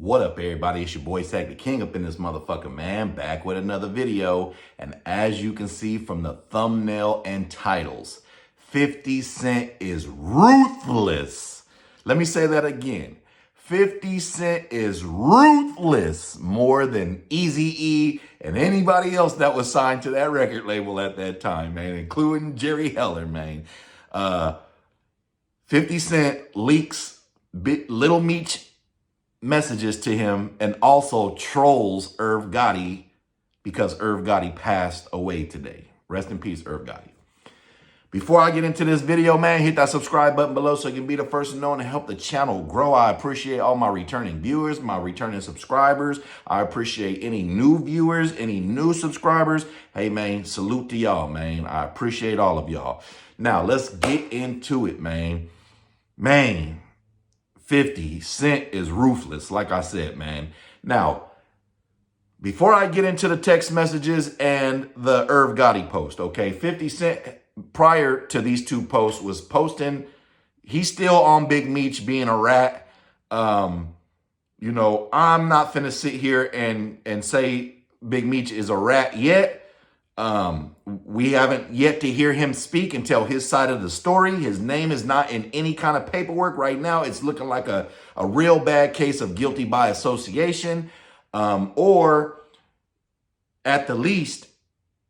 What up, everybody? It's your boy Sack the King up in this motherfucker, man. Back with another video. And as you can see from the thumbnail and titles, 50 Cent is ruthless. Let me say that again. 50 Cent is ruthless more than Eazy-E and anybody else that was signed to that record label at that time, man, including Jerry Heller, man. 50 Cent leaks Lil Meech messages to him and also trolls Irv Gotti because Irv Gotti passed away today. Rest in peace, Irv Gotti. Before I get into this video, man, hit that subscribe button below so you can be the first to know and help the channel grow. I appreciate all my returning viewers, my returning subscribers. I appreciate any new viewers, any new subscribers. Hey, man, salute to y'all, man. I appreciate all of y'all. Now, let's get into it, man. 50 Cent is ruthless, like I said, man. Now, before I get into the text messages and the Irv Gotti post, okay, 50 Cent, prior to these two posts, was posting, he's still on Big Meech being a rat. You know, I'm not finna sit here and say Big Meech is a rat yet. We haven't yet to hear him speak and tell his side of the story. His name is not in any kind of paperwork right now. It's looking like a real bad case of guilty by association. Or at the least,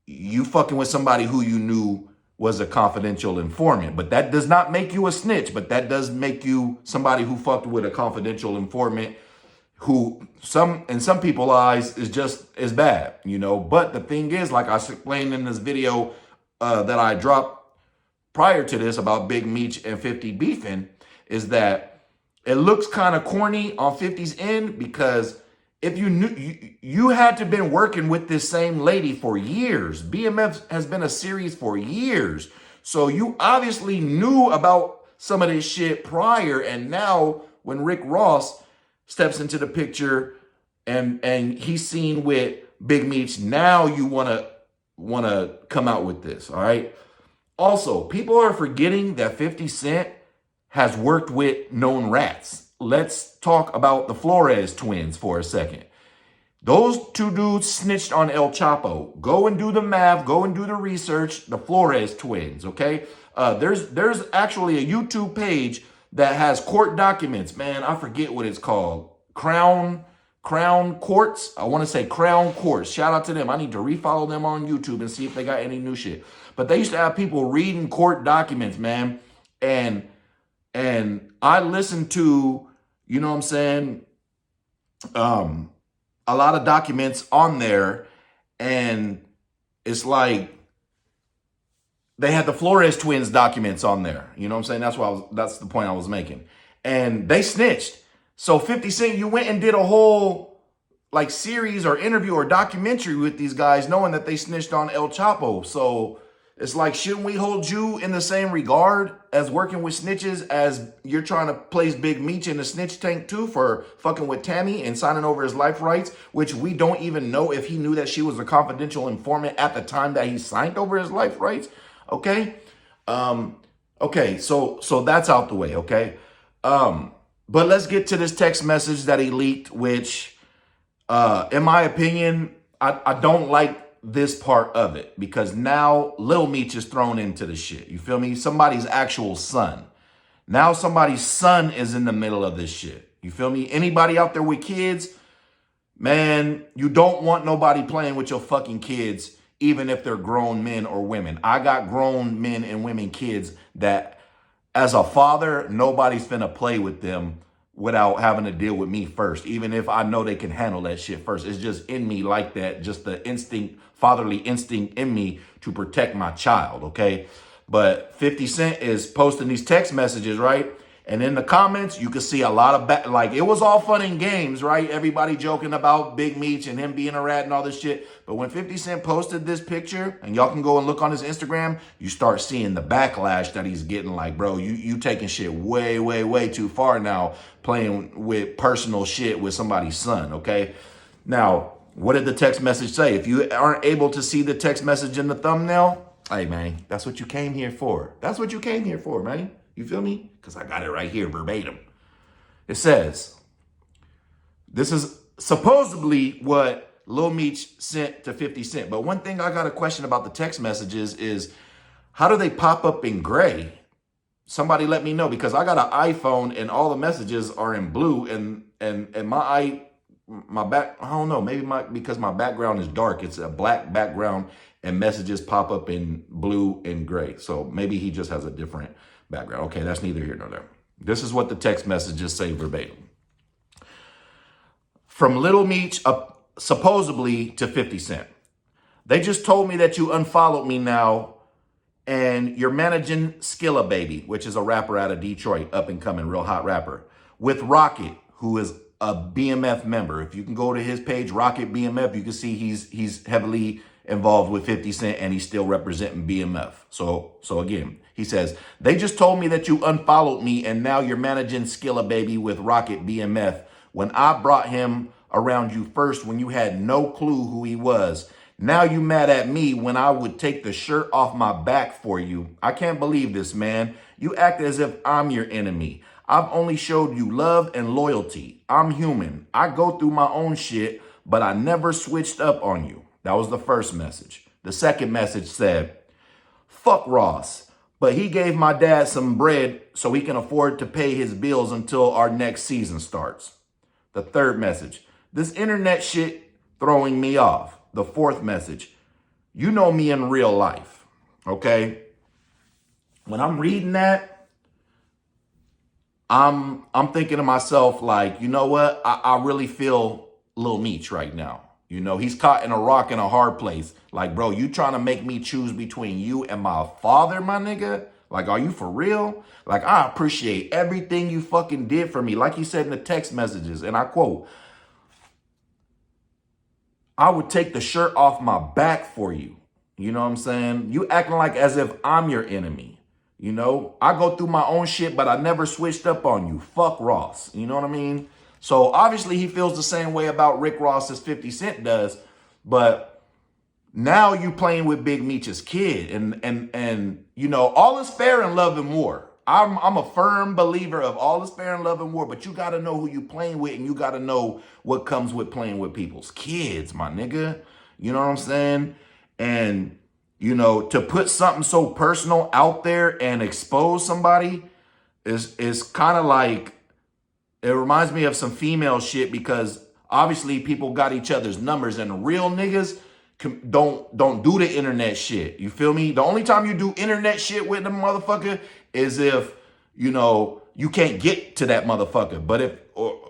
you fucking with somebody who you knew was a confidential informant. But that does not make you a snitch, but that does make you somebody who fucked with a confidential informant who in some people's eyes is just as bad, you know. But the thing is, like I explained in this video that I dropped prior to this about Big Meech and 50 beefing, is that it looks kind of corny on 50's end, because if you knew, you had to been working with this same lady for years. BMF has been a series for years. So you obviously knew about some of this shit prior. And now when Rick Ross steps into the picture and he's seen with Big Meech, now you wanna come out with this, all right? Also, people are forgetting that 50 Cent has worked with known rats. Let's talk about the Flores twins for a second. Those two dudes snitched on El Chapo. Go and do the math, go and do the research, the Flores twins, okay? There's actually a YouTube page that has court documents, man. I forget what it's called. Crown Courts. I want to say Crown Courts. Shout out to them. I need to refollow them on YouTube and see if they got any new shit. But they used to have people reading court documents, man. And I listened to, you know what I'm saying, a lot of documents on there. And it's like, they had the Flores twins documents on there. You know what I'm saying? That's the point I was making. And they snitched. So 50 Cent, you went and did a whole like series or interview or documentary with these guys knowing that they snitched on El Chapo. So it's like, shouldn't we hold you in the same regard as working with snitches as you're trying to place Big Meech in the snitch tank too for fucking with Tammy and signing over his life rights, which we don't even know if he knew that she was a confidential informant at the time that he signed over his life rights. Okay. Okay. So that's out the way. Okay. But let's get to this text message that he leaked, which, in my opinion, I don't like this part of it, because now Lil Meech is thrown into the shit. You feel me? Somebody's actual son. Now somebody's son is in the middle of this shit. You feel me? Anybody out there with kids, man, you don't want nobody playing with your fucking kids, even if they're grown men or women. I got grown men and women kids that, as a father, nobody's finna play with them without having to deal with me first, even if I know they can handle that shit first. It's just in me like that, just the instinct, fatherly instinct in me to protect my child, okay? But 50 Cent is posting these text messages, right? And in the comments, you can see a lot of, like, it was all fun and games, right? Everybody joking about Big Meech and him being a rat and all this shit. But when 50 Cent posted this picture, and y'all can go and look on his Instagram, you start seeing the backlash that he's getting. Like, bro, you taking shit way, way, way too far now, playing with personal shit with somebody's son, okay? Now, what did the text message say? If you aren't able to see the text message in the thumbnail, hey, man, that's what you came here for. That's what you came here for, man. You feel me? Because I got it right here verbatim. It says, This is supposedly what Lil Meech sent to 50 Cent. But one thing I got a question about the text messages is, how do they pop up in gray? Somebody let me know, because I got an iPhone and all the messages are in blue, and my back, I don't know, maybe because my background is dark, it's a black background and messages pop up in blue and gray. So maybe he just has a different background. Okay, that's neither here nor there. This is what the text messages say verbatim. From Lil Meech, supposedly to 50 Cent. They just told me that you unfollowed me now, and you're managing Skilla Baby, which is a rapper out of Detroit, up and coming, real hot rapper, with Rocket, who is a BMF member. If you can go to his page, Rocket BMF, you can see he's heavily involved with 50 Cent, and he's still representing BMF. So again, he says, they just told me that you unfollowed me, and now you're managing Skilla Baby with Rocket BMF, when I brought him around you first, when you had no clue who he was. Now you mad at me when I would take the shirt off my back for you. I can't believe this, man. You act as if I'm your enemy. I've only showed you love and loyalty. I'm human. I go through my own shit, but I never switched up on you. That was the first message. The second message said, fuck Ross, but he gave my dad some bread so he can afford to pay his bills until our next season starts. The third message, this internet shit throwing me off. The fourth message, you know me in real life, okay? When I'm reading that, I'm thinking to myself, like, you know what? I really feel Lil Meech right now. You know, he's caught in a rock and a hard place. Like, bro, you trying to make me choose between you and my father, my nigga? Like, are you for real? Like, I appreciate everything you fucking did for me. Like he said in the text messages, and I quote, I would take the shirt off my back for you. You know what I'm saying? You acting like as if I'm your enemy. You know, I go through my own shit, but I never switched up on you. Fuck Ross. You know what I mean? So obviously he feels the same way about Rick Ross as 50 Cent does. But now you playing with Big Meech's kid. And you know, all is fair in love and war. I'm a firm believer of all is fair in love and war, but you got to know who you playing with, and you got to know what comes with playing with people's kids, my nigga. You know what I'm saying? And, you know, to put something so personal out there and expose somebody is kind of like, it reminds me of some female shit, because obviously people got each other's numbers, and real niggas don't do the internet shit. You feel me? The only time you do internet shit with them motherfucker is if, you know, you can't get to that motherfucker.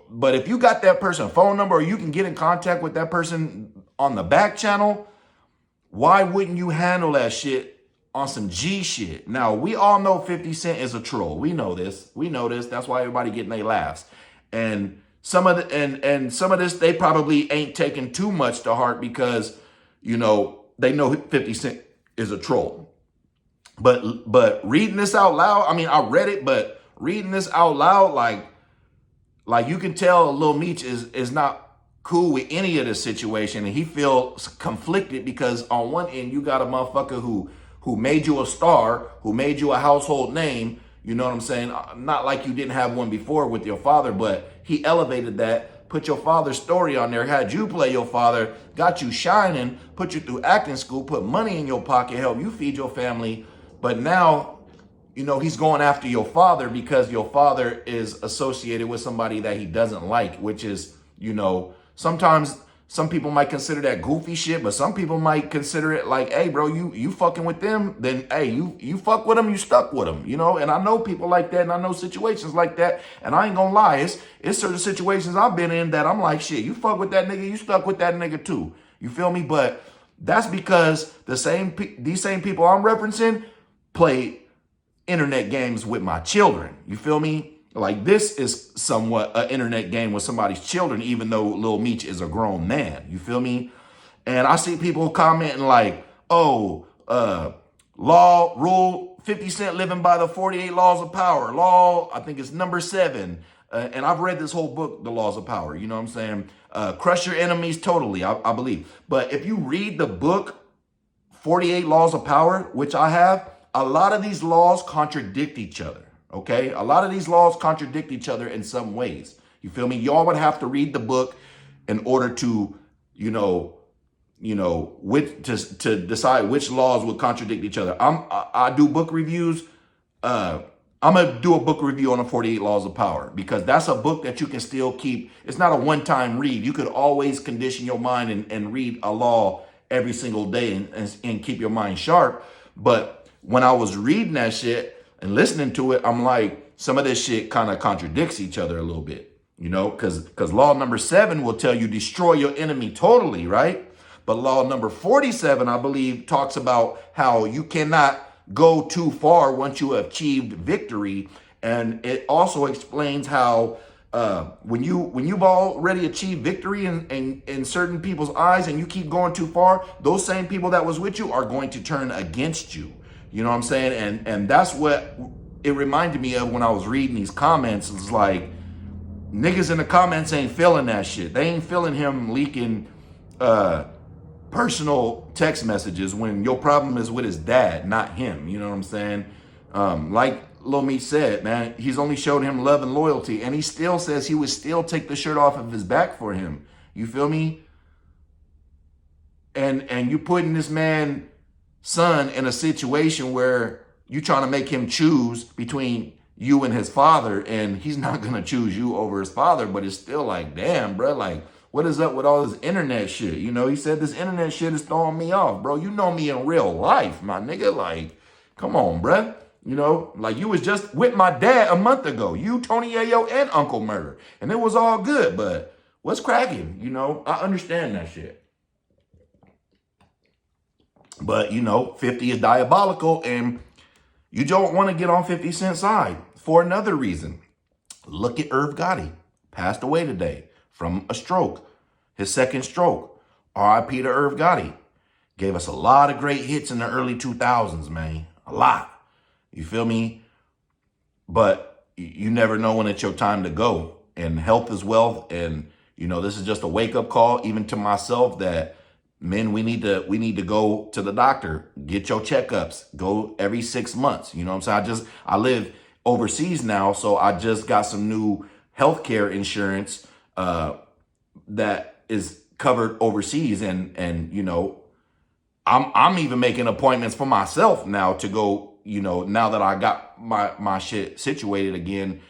But if you got that person's phone number, or you can get in contact with that person on the back channel, why wouldn't you handle that shit on some G shit? Now, we all know 50 Cent is a troll. We know this. We know this. That's why everybody getting their laughs. And some of this they probably ain't taking too much to heart, because, you know, they know 50 Cent is a troll. But reading this out loud, I mean, I read it, but reading this out loud, like you can tell Lil Meech is not cool with any of this situation, and he feels conflicted, because on one end you got a motherfucker who made you a star, who made you a household name. You know what I'm saying? Not like you didn't have one before with your father, but he elevated that, put your father's story on there, had you play your father, got you shining, put you through acting school, put money in your pocket, help you feed your family. But now, you know, he's going after your father because your father is associated with somebody that he doesn't like, which is, you know, sometimes some people might consider that goofy shit, but some people might consider it like, hey, bro, you fucking with them, then, hey, you fuck with them, you stuck with them, you know? And I know people like that, and I know situations like that, and I ain't gonna lie, it's certain situations I've been in that I'm like, shit, you fuck with that nigga, you stuck with that nigga too. You feel me? But that's because these same people I'm referencing play internet games with my children. You feel me? Like, this is somewhat an internet game with somebody's children, even though Lil Meech is a grown man. You feel me? And I see people commenting like, oh, rule 50 Cent living by the 48 laws of power. Law, I think it's number 7. And I've read this whole book, The Laws of Power. You know what I'm saying? Crush your enemies totally, I believe. But if you read the book, 48 Laws of Power, which I have, a lot of these laws contradict each other, okay? A lot of these laws contradict each other in some ways. You feel me? Y'all would have to read the book in order to, to decide which laws would contradict each other. I do book reviews. I'm going to do a book review on the 48 Laws of Power, because that's a book that you can still keep. It's not a one-time read. You could always condition your mind and read a law every single day and keep your mind sharp. But when I was reading that shit and listening to it, I'm like, some of this shit kind of contradicts each other a little bit, because law number 7 will tell you destroy your enemy totally, right? But law number 47, I believe, talks about how you cannot go too far once you have achieved victory. And it also explains how when you've already achieved victory in certain people's eyes and you keep going too far, those same people that was with you are going to turn against you. You know what I'm saying? And that's what it reminded me of when I was reading these comments. It's like, niggas in the comments ain't feeling that shit. They ain't feeling him leaking personal text messages when your problem is with his dad, not him. You know what I'm saying? Like Lil Meech said, man, he's only showed him love and loyalty, and he still says he would still take the shirt off of his back for him. You feel me? And you putting this man son in a situation where you trying to make him choose between you and his father, and he's not gonna choose you over his father. But it's still like, damn, bro, like, what is up with all this internet shit? He said this internet shit is throwing me off, bro. You know me in real life, my nigga. Like, come on, bro. Like, you was just with my dad a month ago. You, Tony Yayo, and Uncle Murder. And it was all good, but what's cracking? I understand that shit. But, 50 is diabolical, and you don't want to get on 50 Cent's side for another reason. Look at Irv Gotti. Passed away today from a stroke, his second stroke. R.I.P. to Irv Gotti. Gave us a lot of great hits in the early 2000s, man. A lot. You feel me? But you never know when it's your time to go. And health is wealth. And, this is just a wake-up call, even to myself, that, men, we need to go to the doctor, get your checkups, go every 6 months. You know what I'm saying? I live overseas now, so I just got some new healthcare insurance that is covered overseas, and I'm even making appointments for myself now to go, now that I got my shit situated again,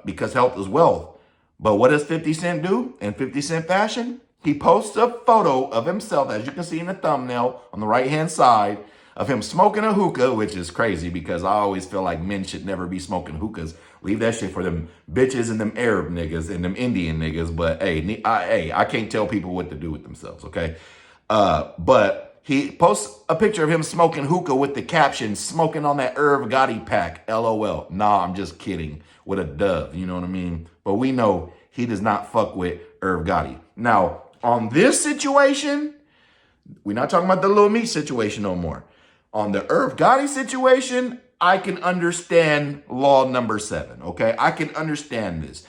because health is wealth. But what does 50 Cent do in 50 Cent fashion? He posts a photo of himself, as you can see in the thumbnail on the right-hand side, of him smoking a hookah, which is crazy because I always feel like men should never be smoking hookahs. Leave that shit for them bitches and them Arab niggas and them Indian niggas. But hey, I can't tell people what to do with themselves, okay? But he posts a picture of him smoking hookah with the caption, "Smoking on that Irv Gotti pack, LOL." Nah, I'm just kidding, with a dove, you know what I mean? But we know he does not fuck with Irv Gotti. Now, on this situation, we're not talking about the Lil Meech situation no more. On the Irv Gotti situation, I can understand law number 7, okay? I can understand this.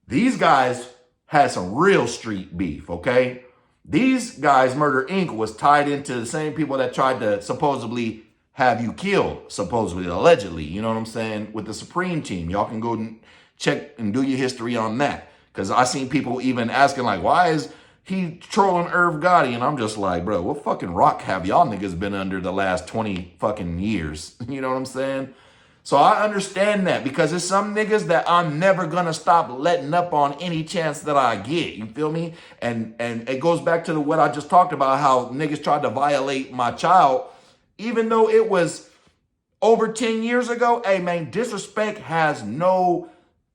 These guys had some real street beef, okay? These guys, Murder Inc., was tied into the same people that tried to supposedly have you killed, supposedly, allegedly, you know what I'm saying, with the Supreme Team. Y'all can go and check and do your history on that. Because I seen people even asking, like, why is he trolling Irv Gotti? And I'm just like, bro, what fucking rock have y'all niggas been under the last 20 fucking years? You know what I'm saying? So I understand that, because there's some niggas that I'm never going to stop letting up on any chance that I get. You feel me? And it goes back to what I just talked about, how niggas tried to violate my child, even though it was over 10 years ago. Hey, man, disrespect has no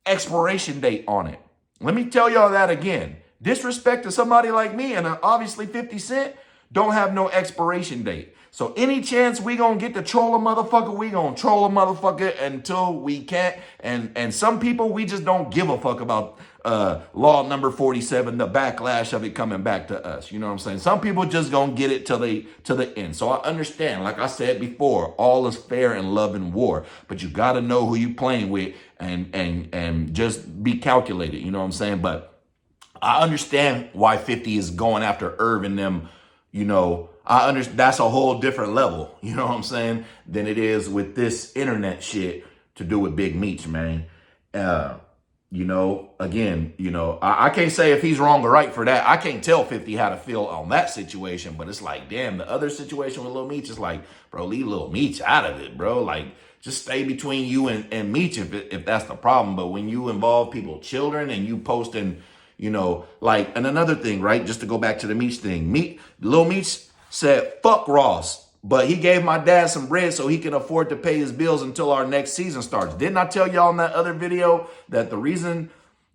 expiration date on it. Let me tell y'all that again. Disrespect to somebody like me, and obviously 50 Cent, don't have no expiration date. So any chance we gonna get to troll a motherfucker, we gonna troll a motherfucker until we can't. And some people, we just don't give a fuck about law number 47, the backlash of it coming back to us. You know what I'm saying? Some people just gonna get it till the end. So I understand, like I said before, all is fair in love and war, but you gotta know who you playing with and just be calculated. You know what I'm saying? But I understand why 50 is going after Irv and them. I understand that's a whole different level, you know what I'm saying, than it is with this internet shit to do with Big Meech, man. Again, I can't say if he's wrong or right for that. I can't tell 50 how to feel on that situation, but it's like, damn, the other situation with Lil Meech is like, bro, leave Lil Meech out of it, bro. Like, just stay between you and Meech if that's the problem. But when you involve people's children and you posting, and another thing, right? Just to go back to the Meech thing, Lil Meech said, fuck Ross. But he gave my dad some bread so he can afford to pay his bills until our next season starts. Didn't I tell y'all in that other video that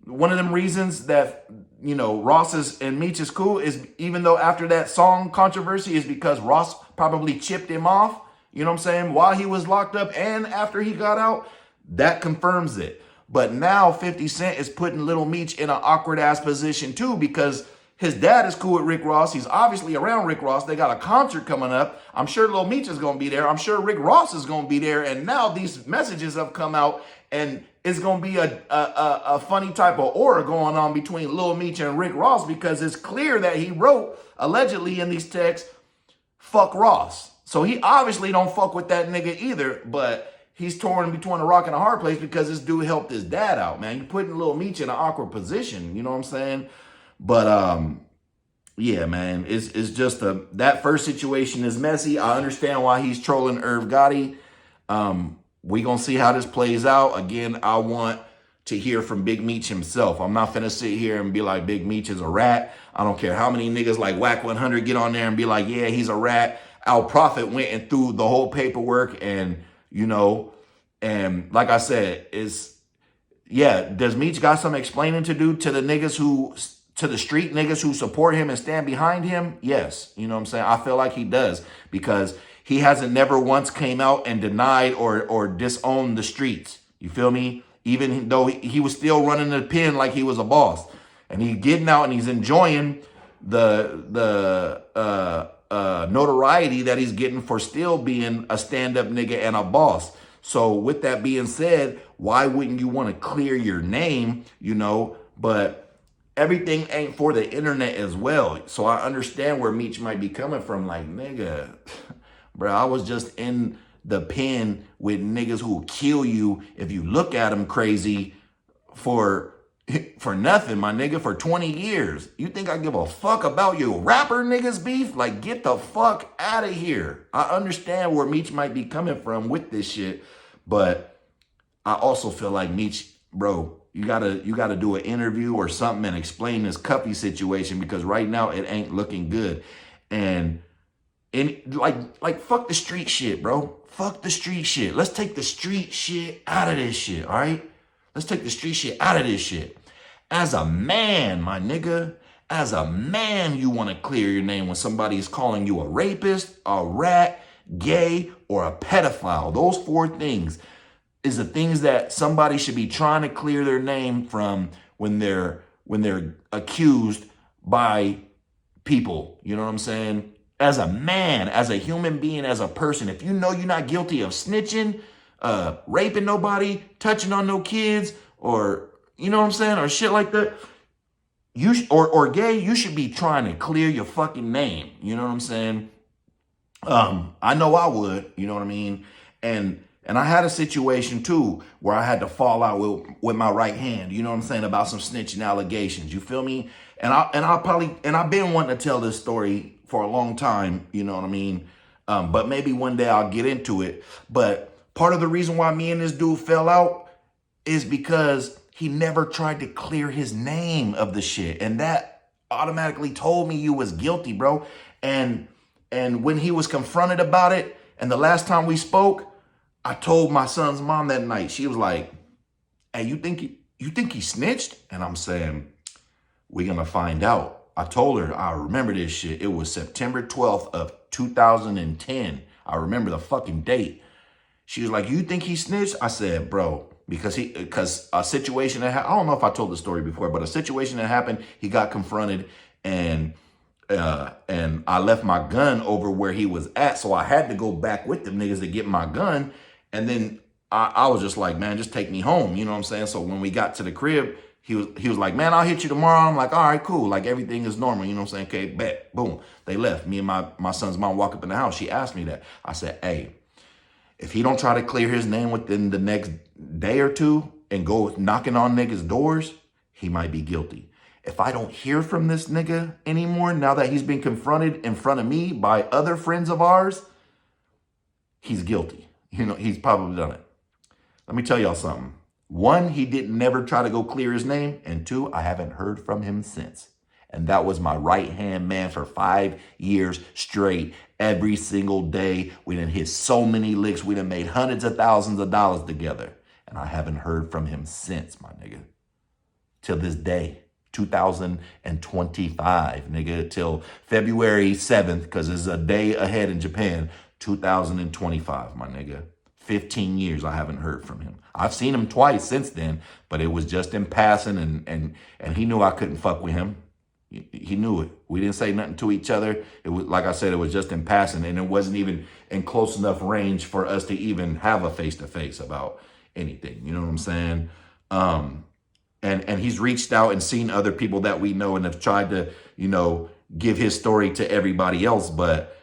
one of them reasons that, Ross and Meech is cool is even though after that song controversy is because Ross probably chipped him off, you know what I'm saying, while he was locked up and after he got out, that confirms it. But now 50 Cent is putting Lil Meech in an awkward ass position too because his dad is cool with Rick Ross. He's obviously around Rick Ross. They got a concert coming up. I'm sure Lil Meech is going to be there. I'm sure Rick Ross is going to be there. And now these messages have come out and it's going to be a funny type of aura going on between Lil Meech and Rick Ross because it's clear that he wrote, allegedly in these texts, fuck Ross. So he obviously don't fuck with that nigga either, but he's torn between a rock and a hard place because this dude helped his dad out, man. You're putting Lil Meech in an awkward position, you know what I'm saying? But yeah, man, it's just that first situation is messy. I understand why he's trolling Irv Gotti. We gonna see how this plays out. Again, I want to hear from Big Meech himself. I'm not finna sit here and be like Big Meech is a rat. I don't care how many niggas like Whack 100 get on there and be like, yeah, he's a rat. Al Prophet went and through the whole paperwork and and like I said, does Meech got some explaining to do to the niggas to the street niggas who support him and stand behind him? Yes. You know what I'm saying? I feel like he does because he hasn't never once came out and denied or disowned the streets. You feel me? Even though he was still running the pen like he was a boss. And he's getting out and he's enjoying the notoriety that he's getting for still being a stand-up nigga and a boss. So with that being said, why wouldn't you want to clear your name, But everything ain't for the internet as well. So I understand where Meech might be coming from. Like, nigga, bro, I was just in the pen with niggas who will kill you if you look at them crazy for nothing, my nigga, for 20 years. You think I give a fuck about your rapper niggas beef? Like, get the fuck out of here. I understand where Meech might be coming from with this shit, but I also feel like Meech, bro, you gotta do an interview or something and explain this Cuppy situation because right now it ain't looking good. And like fuck the street shit, bro. Fuck the street shit. Let's take the street shit out of this shit, all right? Let's take the street shit out of this shit. As a man, my nigga, as a man, you want to clear your name when somebody is calling you a rapist, a rat, gay, or a pedophile. Those 4 things is the things that somebody should be trying to clear their name from when they're accused by people. You know what I'm saying? As a man, as a human being, as a person, if you know you're not guilty of snitching, raping nobody, touching on no kids, or you know what I'm saying, or shit like that, or gay, you should be trying to clear your fucking name. You know what I'm saying? I know I would. You know what I mean? And I had a situation too where I had to fall out with my right hand, you know what I'm saying, about some snitching allegations. You feel me? And I've been wanting to tell this story for a long time, you know what I mean? But maybe one day I'll get into it. But part of the reason why me and this dude fell out is because he never tried to clear his name of the shit. And that automatically told me you was guilty, bro. And when he was confronted about it, and the last time we spoke, I told my son's mom that night. She was like, hey, you think he snitched? And I'm saying, we're going to find out. I told her, I remember this shit. It was September 12th of 2010. I remember the fucking date. She was like, you think he snitched? I said, bro, because a situation that happened, I don't know if I told the story before, but a situation that happened, he got confronted and I left my gun over where he was at. So I had to go back with them niggas to get my gun. And then I was just like, man, just take me home. You know what I'm saying? So when we got to the crib, he was like, man, I'll hit you tomorrow. I'm like, all right, cool. Like everything is normal. You know what I'm saying? Okay, bet. Boom. They left. Me and my son's mom walk up in the house. She asked me that. I said, hey, if he don't try to clear his name within the next day or two, and go knocking on niggas' doors, he might be guilty. If I don't hear from this nigga anymore, now that he's been confronted in front of me by other friends of ours, he's guilty. You know, he's probably done it. Let me tell y'all something. One, he didn't never try to go clear his name. And two, I haven't heard from him since. And that was my right-hand man for 5 years straight. Every single day, we done hit so many licks. We done made hundreds of thousands of dollars together. And I haven't heard from him since, my nigga. Till this day. 2025, nigga, till February 7th, because it's a day ahead in Japan, 2025, my nigga. 15 years I haven't heard from him. I've seen him twice since then, but it was just in passing, and he knew I couldn't fuck with him. He knew it. We didn't say nothing to each other. It was, like I said, it was just in passing, and it wasn't even in close enough range for us to even have a face-to-face about anything. You know what I'm saying? And he's reached out and seen other people that we know and have tried to, you know, give his story to everybody else. But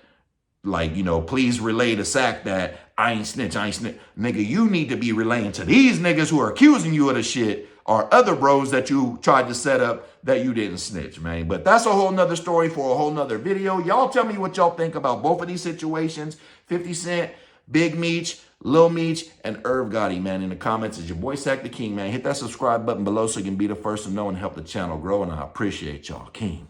like, you know, please relay the sack that I ain't snitch, I ain't snitch. Nigga, you need to be relaying to these niggas who are accusing you of the shit or other bros that you tried to set up that you didn't snitch, man. But that's a whole nother story for a whole nother video. Y'all tell me what y'all think about both of these situations. 50 Cent, Big Meech, Lil Meech, and Irv Gotti, man. In the comments, it's your boy Sack the King, man. Hit that subscribe button below so you can be the first to know and help the channel grow. And I appreciate y'all, King.